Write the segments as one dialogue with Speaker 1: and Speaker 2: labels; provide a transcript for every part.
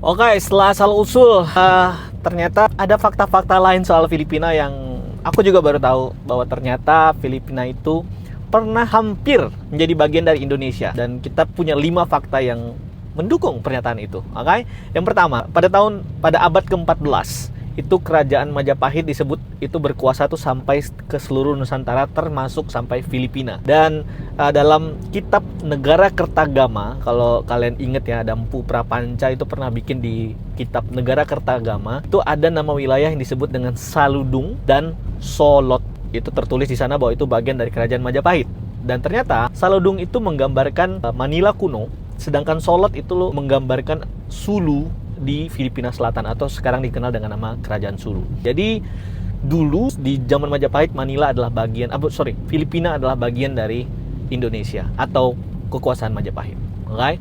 Speaker 1: Oke, setelah asal usul, ternyata ada fakta-fakta lain soal Filipina yang aku juga baru tahu bahwa ternyata Filipina itu pernah hampir menjadi bagian dari Indonesia, dan kita punya 5 fakta yang mendukung pernyataan itu. Oke, yang pertama, pada abad ke-14 itu kerajaan Majapahit disebut itu berkuasa tuh sampai ke seluruh Nusantara termasuk sampai Filipina. Dan dalam kitab Negara Kertagama, kalau kalian inget ya, ada Mpu Prapanca itu pernah bikin di kitab Negara Kertagama, itu ada nama wilayah yang disebut dengan Saludung dan Solot. Itu tertulis di sana bahwa itu bagian dari kerajaan Majapahit. Dan ternyata Saludung itu menggambarkan Manila kuno, sedangkan Solot itu menggambarkan Sulu di Filipina Selatan atau sekarang dikenal dengan nama Kerajaan Sulu. Jadi dulu di zaman Majapahit, Filipina adalah bagian dari Indonesia atau kekuasaan Majapahit. Oke.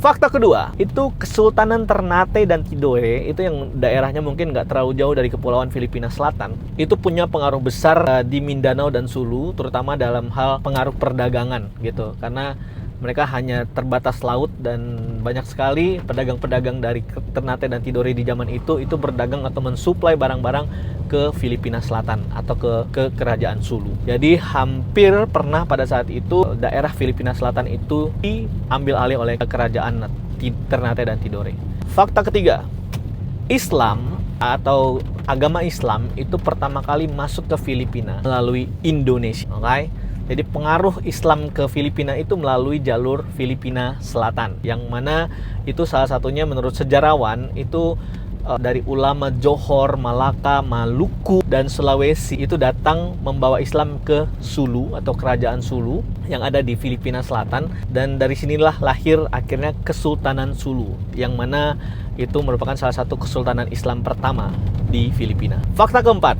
Speaker 1: Fakta kedua, itu Kesultanan Ternate dan Tidore, itu yang daerahnya mungkin nggak terlalu jauh dari Kepulauan Filipina Selatan, itu punya pengaruh besar di Mindanao dan Sulu, terutama dalam hal pengaruh perdagangan gitu, karena mereka hanya terbatas laut dan banyak sekali pedagang-pedagang dari Ternate dan Tidore di zaman itu berdagang atau mensuplai barang-barang ke Filipina Selatan atau ke kerajaan Sulu. Jadi hampir pernah pada saat itu daerah Filipina Selatan itu diambil alih oleh kerajaan Ternate dan Tidore. Fakta ketiga, Islam atau agama Islam itu pertama kali masuk ke Filipina melalui Indonesia. Oke? Jadi pengaruh Islam ke Filipina itu melalui jalur Filipina Selatan, yang mana itu salah satunya menurut sejarawan itu dari ulama Johor, Malaka, Maluku, dan Sulawesi itu datang membawa Islam ke Sulu atau kerajaan Sulu yang ada di Filipina Selatan, dan dari sinilah lahir akhirnya Kesultanan Sulu, yang mana itu merupakan salah satu kesultanan Islam pertama di Filipina. Fakta keempat,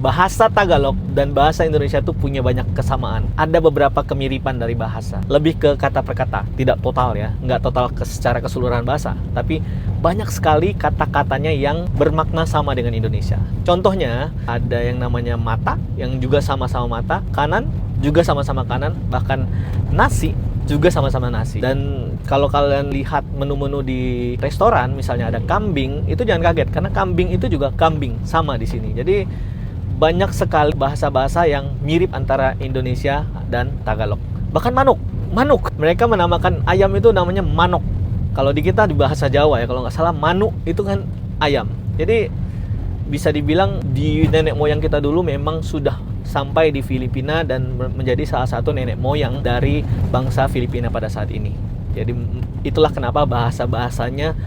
Speaker 1: bahasa Tagalog dan bahasa Indonesia itu punya banyak kesamaan. Ada beberapa kemiripan dari bahasa, lebih ke kata per kata, tidak total ya, nggak total secara keseluruhan bahasa, tapi banyak sekali kata-katanya yang bermakna sama dengan Indonesia. Contohnya, ada yang namanya mata, yang juga sama-sama mata, kanan juga sama-sama kanan, bahkan nasi juga sama-sama nasi. Dan kalau kalian lihat menu-menu di restoran, misalnya ada kambing, itu jangan kaget karena kambing itu juga kambing sama di sini. Jadi banyak sekali bahasa-bahasa yang mirip antara Indonesia dan Tagalog. Bahkan manuk. Mereka menamakan ayam itu namanya manok. Kalau di kita di bahasa Jawa ya, kalau nggak salah manuk itu kan ayam. Jadi bisa dibilang di nenek moyang kita dulu memang sudah sampai di Filipina dan menjadi salah satu nenek moyang dari bangsa Filipina pada saat ini. Jadi itulah kenapa bahasa-bahasanya